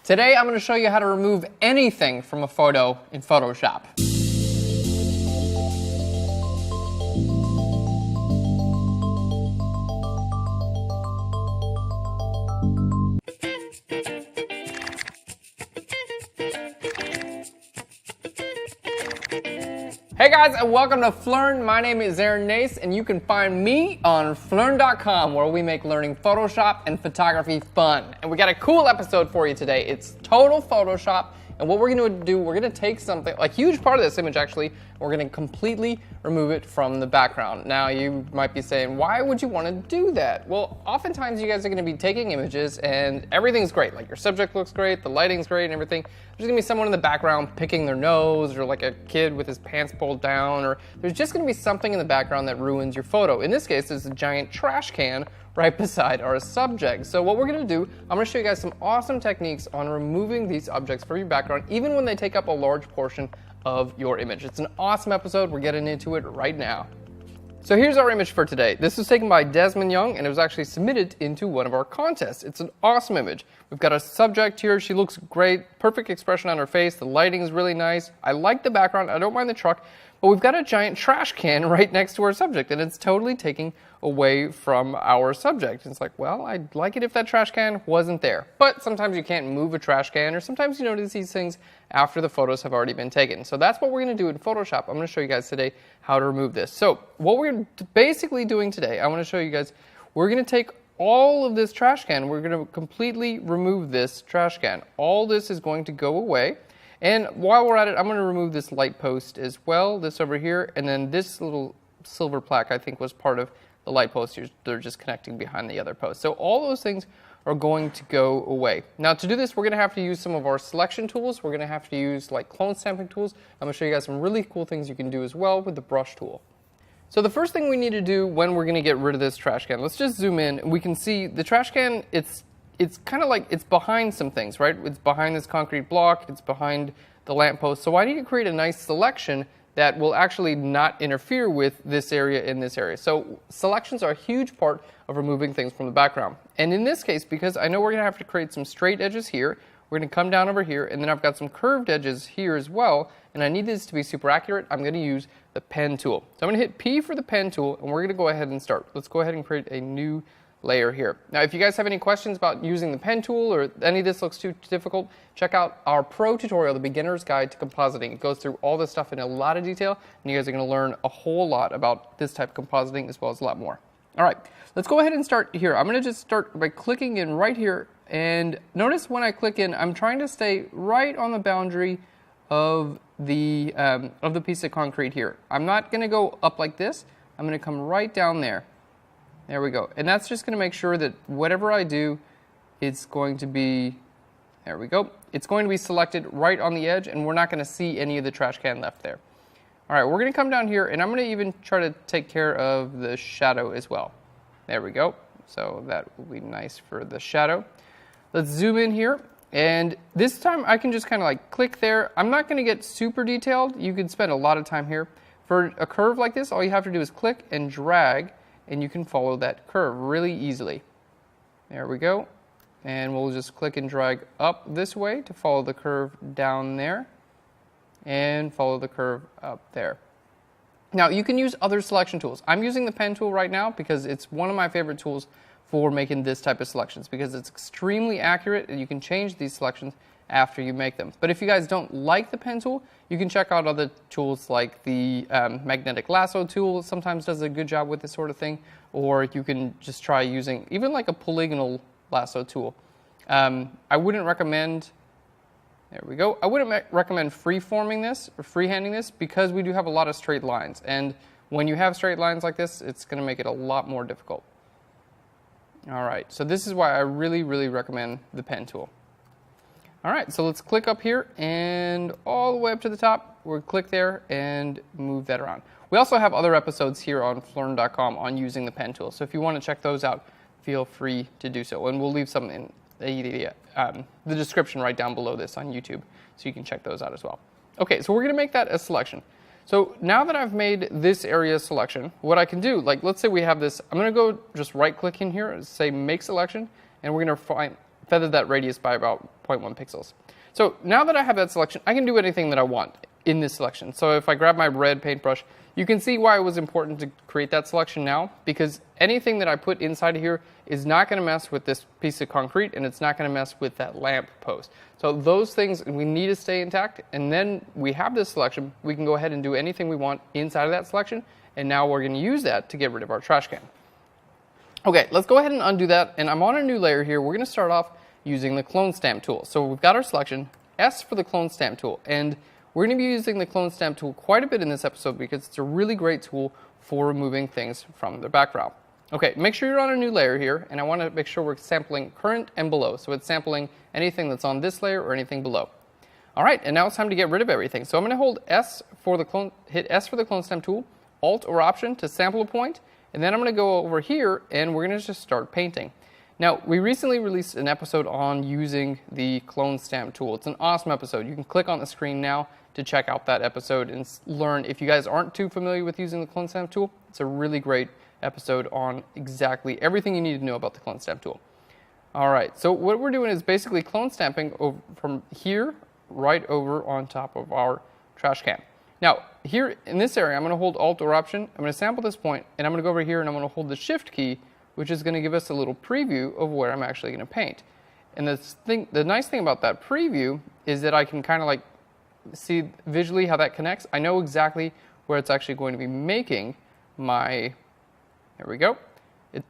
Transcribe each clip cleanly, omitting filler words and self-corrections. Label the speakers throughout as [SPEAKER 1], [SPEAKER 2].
[SPEAKER 1] Today I'm going to show you how to remove anything from a photo in Photoshop. Hey guys, and welcome to Flern. My name is Aaron Nace, and you can find me on Flern.com, where we make learning Photoshop and photography fun. And we got a cool episode for you today. It's total Photoshop, and what we're going to do, we're going to take something, a huge part of this image actually, and we're going to completely remove it from the background. Now you might be saying, why would you want to do that? Well, oftentimes you guys are going to be taking images and everything's great. Like your subject looks great, the lighting's great and everything. There's going to be someone in the background picking their nose, or like a kid with his pants pulled down, or there's just going to be something in the background that ruins your photo. In this case, there's a giant trash can right beside our subject. So what we're going to do, I'm going to show you guys some awesome techniques on removing these objects from your background, even when they take up a large portion of your image. It's an awesome episode. We're getting into it right now. So here's our image for today. This was taken by Desmond Young, and it was actually submitted into one of our contests. It's an awesome image. We've got a subject here. She looks great. Perfect expression on her face. The lighting is really nice. I like the background. I don't mind the truck. But we've got a giant trash can right next to our subject, and it's totally taking away from our subject. It's like, well, I'd like it if that trash can wasn't there. But sometimes you can't move a trash can, or sometimes you notice these things after the photos have already been taken. So that's what we're going to do in Photoshop. I'm going to show you guys today how to remove this. So what we're basically doing today, I want to show you guys, we're going to take all of this trash can. We're going to completely remove this trash can. All this is going to go away. And while we're at it, I'm going to remove this light post as well, this over here, and then this little silver plaque I think was part of the light post. They're just connecting behind the other post. So all those things are going to go away. Now to do this, we're going to have to use some of our selection tools. We're going to have to use like clone stamping tools. I'm going to show you guys some really cool things you can do as well with the brush tool. So the first thing we need to do when we're going to get rid of this trash can, let's just zoom in, and we can see the trash can, it's kind of like it's behind some things, right? It's behind this concrete block, it's behind the lamppost. So I need to create a nice selection that will actually not interfere with this area and this area. So selections are a huge part of removing things from the background. And in this case, because I know we're going to have to create some straight edges here, we're going to come down over here, and then I've got some curved edges here as well, and I need this to be super accurate. I'm going to use the pen tool. So I'm going to hit P for the pen tool, and we're going to go ahead and start. Let's go ahead and create a new layer here. Now if you guys have any questions about using the pen tool, or any of this looks too difficult, check out our pro tutorial, the beginner's guide to compositing. It goes through all this stuff in a lot of detail, and you guys are going to learn a whole lot about this type of compositing as well as a lot more. Alright, let's go ahead and start here. I'm going to just start by clicking in right here, and notice when I click in, I'm trying to stay right on the boundary of the piece of concrete here. I'm not going to go up like this. I'm going to come right down there. There we go. And that's just going to make sure that whatever I do, it's going to be, there we go. It's going to be selected right on the edge, and we're not going to see any of the trash can left there. All right, we're going to come down here, and I'm going to even try to take care of the shadow as well. There we go. So that will be nice for the shadow. Let's zoom in here, and this time I can just kind of like click there. I'm not going to get super detailed. You can spend a lot of time here. For a curve like this, all you have to do is click and drag, and you can follow that curve really easily. There we go. And we'll just click and drag up this way to follow the curve down there, and follow the curve up there. Now you can use other selection tools. I'm using the pen tool right now because it's one of my favorite tools for making this type of selections, because it's extremely accurate and you can change these selections after you make them. But if you guys don't like the pen tool, you can check out other tools like the magnetic lasso tool. Sometimes does a good job with this sort of thing, or you can just try using even like a polygonal lasso tool. I wouldn't recommend, there we go, I wouldn't recommend freeforming this or freehanding this, because we do have a lot of straight lines, and when you have straight lines like this, it's going to make it a lot more difficult. Alright, so this is why I really recommend the pen tool. Alright, so let's click up here, and all the way up to the top, we'll click there and move that around. We also have other episodes here on Flern.com on using the pen tool, so if you want to check those out, feel free to do so. And we'll leave some in the description right down below this on YouTube, so you can check those out as well. Okay, so we're going to make that a selection. So now that I've made this area a selection, what I can do, like let's say we have this, I'm going to go just right click in here, say make selection, and we're going to feather that radius by about 0.1 pixels. So now that I have that selection, I can do anything that I want in this selection. So if I grab my red paintbrush, you can see why it was important to create that selection now, because anything that I put inside of here is not going to mess with this piece of concrete, and it's not going to mess with that lamp post. So those things we need to stay intact, and then we have this selection. We can go ahead and do anything we want inside of that selection, and now we're going to use that to get rid of our trash can. Okay, let's go ahead and undo that, and I'm on a new layer here. We're going to start off using the clone stamp tool. So we've got our selection, S for the clone stamp tool, and we're going to be using the clone stamp tool quite a bit in this episode because it's a really great tool for removing things from the background. Okay, make sure you're on a new layer here, and I want to make sure we're sampling current and below. So it's sampling anything that's on this layer or anything below. All right, and now it's time to get rid of everything. So I'm going to hold S for the clone, hit S for the clone stamp tool, Alt or Option to sample a point, and then I'm going to go over here and we're going to just start painting. Now, we recently released an episode on using the clone stamp tool. It's an awesome episode. You can click on the screen now to check out that episode and learn. If you guys aren't too familiar with using the clone stamp tool, it's a really great episode on exactly everything you need to know about the clone stamp tool. All right, so what we're doing is basically clone stamping over from here right over on top of our trash can. Now, here in this area, I'm going to hold Alt or Option. I'm going to sample this point, and I'm going to go over here and I'm going to hold the Shift key, which is going to give us a little preview of where I'm actually going to paint. And the nice thing about that preview is that I can kind of like see visually how that connects. I know exactly where it's actually going to be making my, there we go.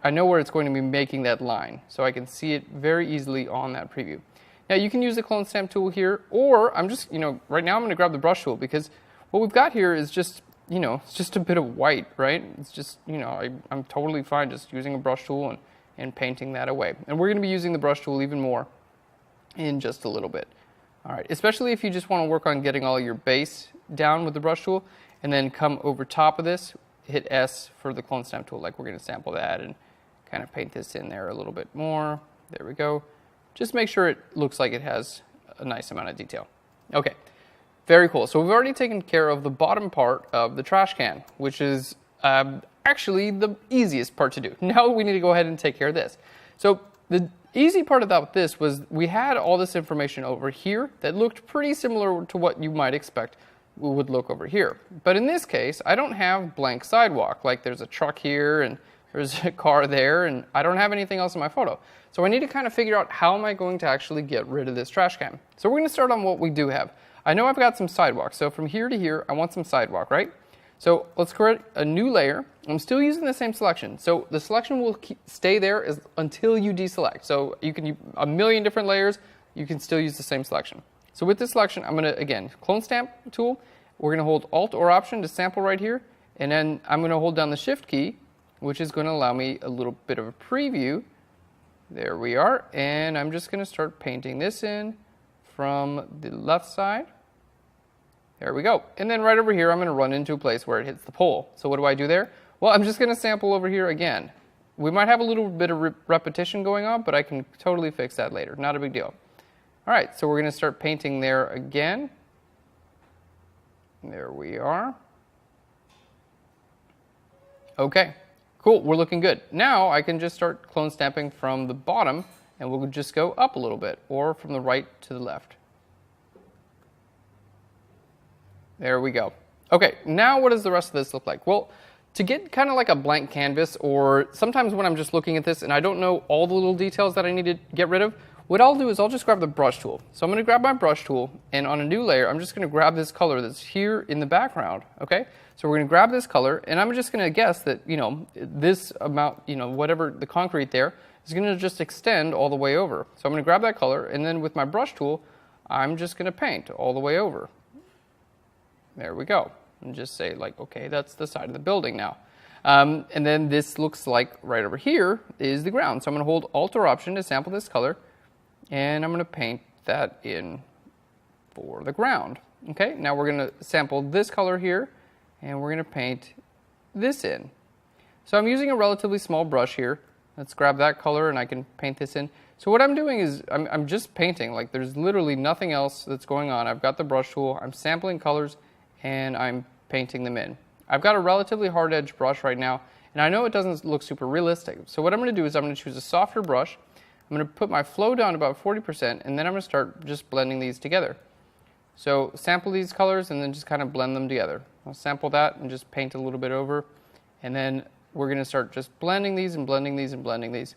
[SPEAKER 1] I know where it's going to be making that line, so I can see it very easily on that preview. Now you can use the clone stamp tool here, or I'm just, right now I'm going to grab the brush tool because what we've got here is just, it's just a bit of white, right? It's just, I'm totally fine just using a brush tool and painting that away. And we're going to be using the brush tool even more in just a little bit. All right, especially if you just want to work on getting all your base down with the brush tool, and then come over top of this, hit S for the clone stamp tool, like we're going to sample that and kind of paint this in there a little bit more. There we go. Just make sure it looks like it has a nice amount of detail. Okay, very cool. So we've already taken care of the bottom part of the trash can, which is actually the easiest part to do. Now we need to go ahead and take care of this. So the easy part about this was we had all this information over here that looked pretty similar to what you might expect would look over here. But in this case, I don't have blank sidewalk, like there's a truck here and there's a car there, and I don't have anything else in my photo. So I need to kind of figure out how am I going to actually get rid of this trash can. So we're going to start on what we do have. I know I've got some sidewalk, so from here to here, I want some sidewalk, right? So let's create a new layer. I'm still using the same selection. So the selection will stay there until you deselect. So you can use a million different layers, you can still use the same selection. So with this selection, I'm going to, again, clone stamp tool. We're going to hold Alt or Option to sample right here. And then I'm going to hold down the Shift key, which is going to allow me a little bit of a preview. There we are. And I'm just going to start painting this in from the left side. There we go. And then right over here, I'm going to run into a place where it hits the pole. So what do I do there? Well, I'm just going to sample over here again. We might have a little bit of repetition going on, but I can totally fix that later. Not a big deal. All right, so we're going to start painting there again. There we are. Okay, cool. We're looking good. Now I can just start clone stamping from the bottom, and we'll just go up a little bit, or from the right to the left. There we go. Okay, now what does the rest of this look like? Well, to get kind of like a blank canvas, or sometimes when I'm just looking at this and I don't know all the little details that I need to get rid of, what I'll do is I'll just grab the brush tool. So I'm going to grab my brush tool, and on a new layer, I'm just going to grab this color that's here in the background, okay? So we're going to grab this color, and I'm just going to guess that, this amount, whatever the concrete there, is going to just extend all the way over. So I'm going to grab that color, and then with my brush tool, I'm just going to paint all the way over. There we go. And just say, like, okay, that's the side of the building now. And then this looks like right over here is the ground. So I'm going to hold Alt or Option to sample this color, and I'm going to paint that in for the ground. Okay, now we're going to sample this color here, and we're going to paint this in. So I'm using a relatively small brush here. Let's grab that color, and I can paint this in. So what I'm doing is I'm just painting. Like, there's literally nothing else that's going on. I've got the brush tool, I'm sampling colors, and I'm painting them in. I've got a relatively hard edge brush right now, and I know it doesn't look super realistic. So what I'm going to do is I'm going to choose a softer brush. I'm going to put my flow down to about 40%, and then I'm going to start just blending these together. So sample these colors and then just kind of blend them together. I'll sample that and just paint a little bit over, and then we're going to start just blending these and blending these and blending these.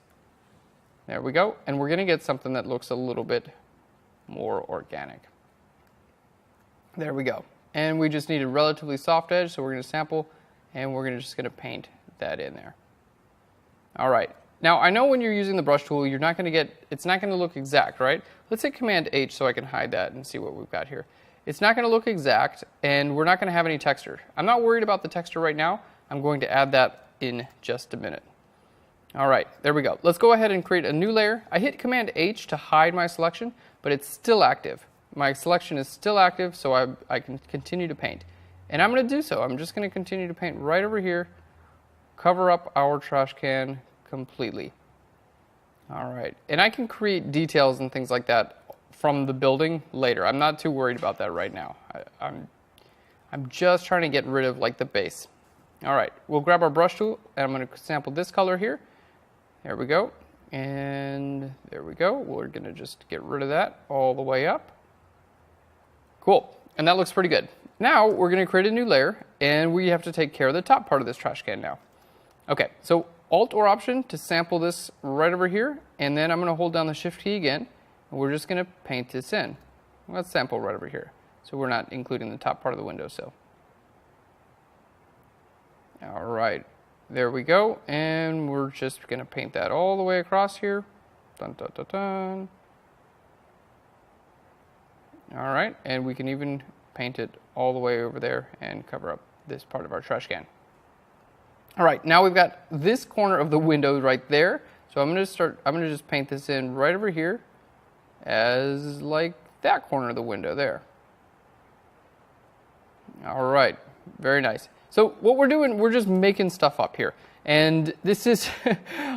[SPEAKER 1] There we go, and we're going to get something that looks a little bit more organic. There we go. And we just need a relatively soft edge, so we're going to sample, and we're just going to paint that in there. All right. Now, I know when you're using the brush tool, you're not going to get, it's not going to look exact, right? Let's hit Command H so I can hide that and see what we've got here. It's not going to look exact, and we're not going to have any texture. I'm not worried about the texture right now. I'm going to add that in just a minute. All right, there we go. Let's go ahead and create a new layer. I hit Command H to hide my selection, but it's still active. My selection is still active, so I can continue to paint. And I'm going to do so. I'm just going to continue to paint right over here, cover up our trash can completely. All right, and I can create details and things like that from the building later. I'm not too worried about that right now. I'm just trying to get rid of like the base. All right, we'll grab our brush tool, and I'm going to sample this color here. There we go, and there we go. We're going to just get rid of that all the way up. Cool, and that looks pretty good. Now we're going to create a new layer, and we have to take care of the top part of this trash can now. Okay, so Alt or Option to sample this right over here, and then I'm going to hold down the Shift key again, and we're just going to paint this in. Let's sample right over here, so we're not including the top part of the windowsill. All right, there we go, and we're just going to paint that all the way across here. Dun, dun, dun, dun. All right, and we can even paint it all the way over there and cover up this part of our trash can. All right, now we've got this corner of the window right there. So I'm going to just paint this in right over here as like that corner of the window there. All right, very nice. So what we're doing, we're just making stuff up here. And this is,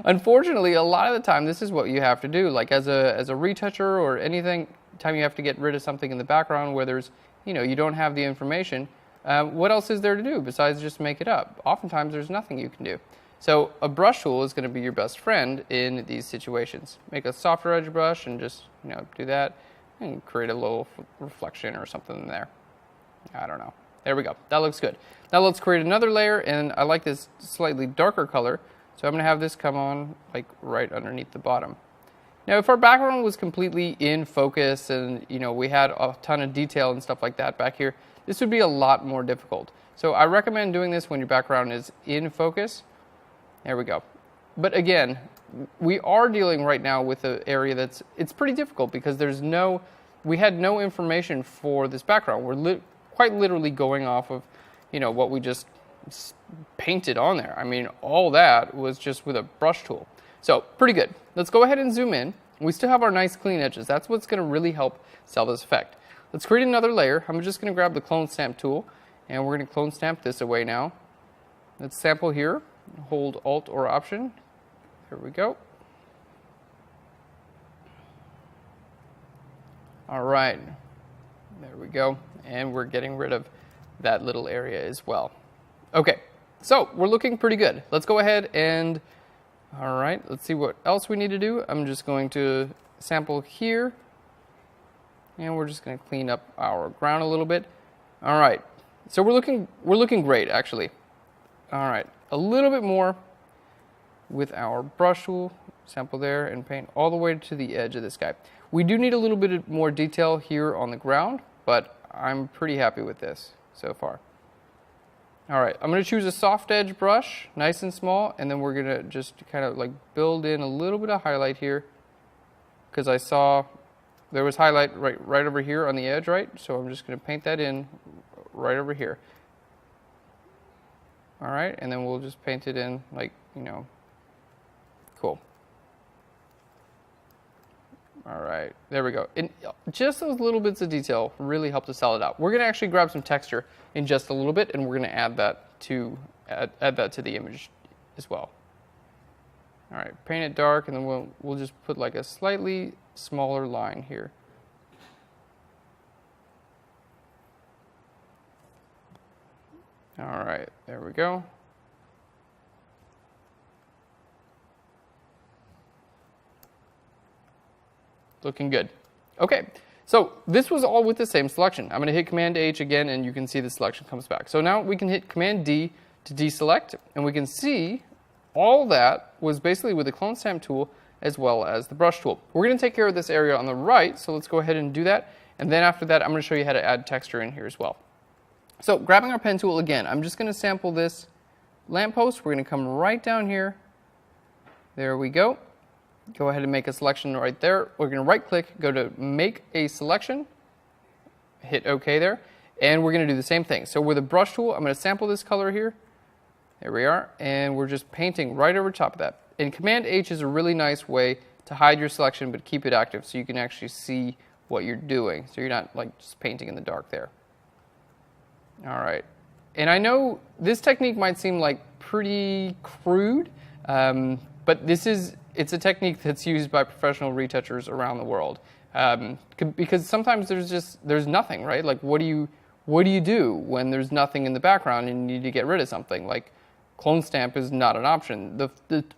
[SPEAKER 1] unfortunately, a lot of the time, this is what you have to do. Like as a retoucher or anything, time you have to get rid of something in the background where there's, you don't have the information. What else is there to do besides just make it up? Oftentimes there's nothing you can do. So a brush tool is going to be your best friend in these situations. Make a softer edge brush and just do that and create a little reflection or something in there. I don't know. There we go. That looks good. Now let's create another layer, and I like this slightly darker color, so I'm going to have this come on like right underneath the bottom. Now if our background was completely in focus and we had a ton of detail and stuff like that back here, this would be a lot more difficult. So I recommend doing this when your background is in focus. There we go. But again, we are dealing right now with an area it's pretty difficult because we had no information for this background. We're quite literally going off of, what we just painted on there. I mean, all that was just with a brush tool. So pretty good. Let's go ahead and zoom in. We still have our nice clean edges. That's what's going to really help sell this effect. Let's create another layer. I'm just going to grab the clone stamp tool, and we're going to clone stamp this away now. Let's sample here. Hold Alt or Option. Here we go. All right. There we go. And we're getting rid of that little area as well. Okay. So we're looking pretty good. Let's go ahead and, all right, let's see what else we need to do. I'm just going to sample here. And we're just going to clean up our ground a little bit. All right, so we're looking great actually. All right, a little bit more with our brush tool. Sample there and paint all the way to the edge of this guy. We do need a little bit more detail here on the ground, but I'm pretty happy with this so far. All right, I'm going to choose a soft edge brush, nice and small, and then we're going to just kind of like build in a little bit of highlight here because I saw there was highlight right over here on the edge, right? So I'm just going to paint that in right over here. All right, and then we'll just paint it in like, cool. All right, there we go. And just those little bits of detail really help to sell it out. We're going to actually grab some texture in just a little bit, and we're going to add that to the image as well. All right, paint it dark, and then we'll just put like a slightly smaller line here. All right, there we go. Looking good. Okay, so this was all with the same selection. I'm going to hit Command H again, and you can see the selection comes back. So now we can hit Command D to deselect, and we can see all that was basically with the clone stamp tool as well as the brush tool. We're going to take care of this area on the right, so let's go ahead and do that. And then after that, I'm going to show you how to add texture in here as well. So grabbing our pen tool again, I'm just going to sample this lamppost. We're going to come right down here. There we go. Go ahead and make a selection right there. We're going to right click, go to make a selection, hit OK there, and we're going to do the same thing. So with a brush tool, I'm going to sample this color here. There we are, and we're just painting right over top of that. And Command H is a really nice way to hide your selection but keep it active so you can actually see what you're doing. So you're not like just painting in the dark there. All right. And I know this technique might seem like pretty crude, but it's a technique that's used by professional retouchers around the world. Because sometimes there's nothing, right? Like what do you do when there's nothing in the background and you need to get rid of something? Like clone stamp is not an option.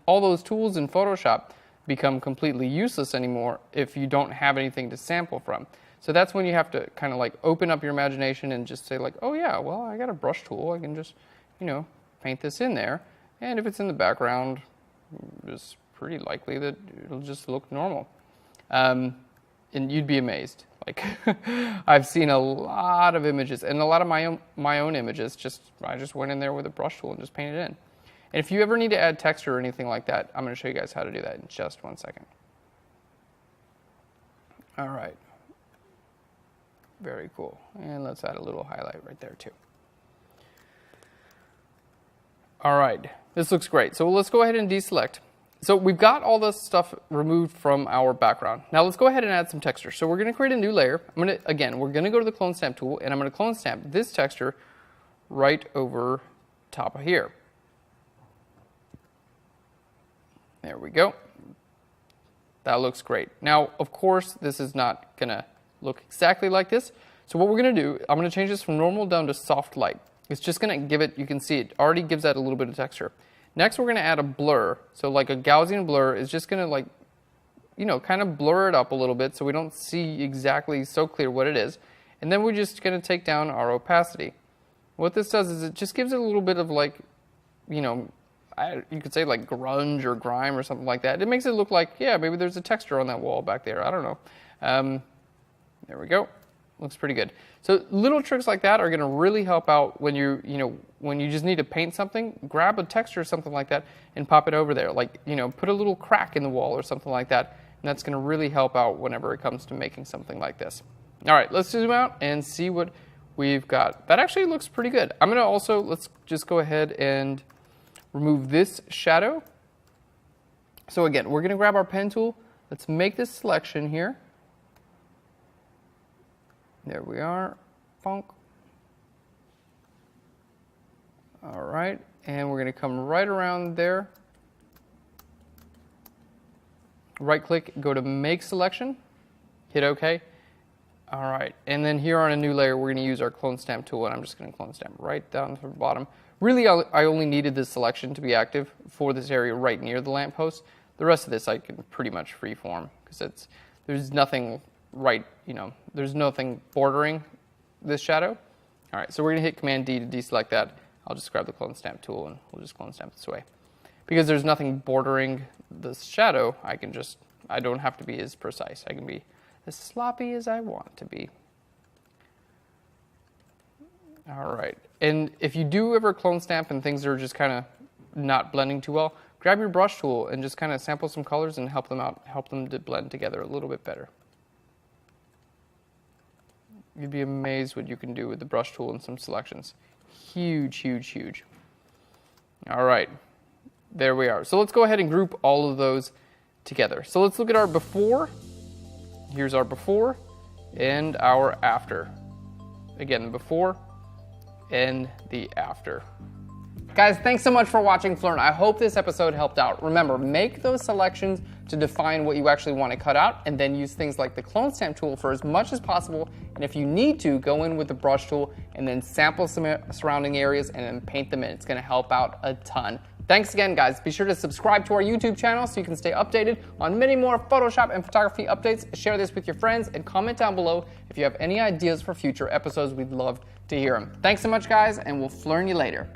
[SPEAKER 1] All those tools in Photoshop become completely useless anymore if you don't have anything to sample from. So that's when you have to kind of like open up your imagination and just say like, oh yeah, well I got a brush tool, I can just, paint this in there. And if it's in the background, it's pretty likely that it'll just look normal. And you'd be amazed. Like I've seen a lot of images, and a lot of my own images, I just went in there with a brush tool and just painted it in. And if you ever need to add texture or anything like that, I'm going to show you guys how to do that in just 1 second. All right. Very cool. And let's add a little highlight right there too. All right. This looks great. So let's go ahead and deselect. So we've got all this stuff removed from our background. Now let's go ahead and add some texture. So we're going to create a new layer. We're going to go to the clone stamp tool, and I'm going to clone stamp this texture right over top of here. There we go. That looks great. Now, of course, this is not going to look exactly like this. So what we're going to do, I'm going to change this from normal down to soft light. It's just going to give it, you can see it already gives that a little bit of texture. Next, we're going to add a blur. So like a Gaussian blur is just going to like, kind of blur it up a little bit so we don't see exactly so clear what it is. And then we're just going to take down our opacity. What this does is it just gives it a little bit of like, you could say like grunge or grime or something like that. It makes it look like, yeah, maybe there's a texture on that wall back there. I don't know. There we go. Looks pretty good. So little tricks like that are going to really help out when when you just need to paint something. Grab a texture or something like that and pop it over there. Like, put a little crack in the wall or something like that. And that's going to really help out whenever it comes to making something like this. All right, let's zoom out and see what we've got. That actually looks pretty good. I'm going to also, let's just go ahead and remove this shadow. So again, we're going to grab our pen tool. Let's make this selection here. There we are. Bonk. All right, and we're going to come right around there. Right click, go to make selection, hit OK. All right, and then here on a new layer, we're going to use our clone stamp tool, and I'm just going to clone stamp right down to the bottom. Really, I only needed this selection to be active for this area right near the lamppost. The rest of this I can pretty much freeform because there's nothing there's nothing bordering this shadow. All right, so we're going to hit Command D to deselect that. I'll just grab the clone stamp tool and we'll just clone stamp this way. Because there's nothing bordering this shadow, I don't have to be as precise. I can be as sloppy as I want to be. All right, and if you do ever clone stamp and things are just kind of not blending too well, grab your brush tool and just kind of sample some colors and help them to blend together a little bit better. You'd be amazed what you can do with the brush tool and some selections. Huge, huge, huge. All right, there we are. So let's go ahead and group all of those together. So let's look at our before. Here's our before and our after. Again, the before and the after.
[SPEAKER 2] Guys, thanks so much for watching Flearn. I hope this episode helped out. Remember, make those selections to define what you actually want to cut out, and then use things like the clone stamp tool for as much as possible. And if you need to, go in with the brush tool and then sample some surrounding areas and then paint them in. It's going to help out a ton.
[SPEAKER 1] Thanks again, guys. Be sure to subscribe to our YouTube channel so you can stay updated on many more Photoshop and photography updates. Share this with your friends and comment down below if you have any ideas for future episodes. We'd love to hear them. Thanks so much, guys, and we'll Flern you later.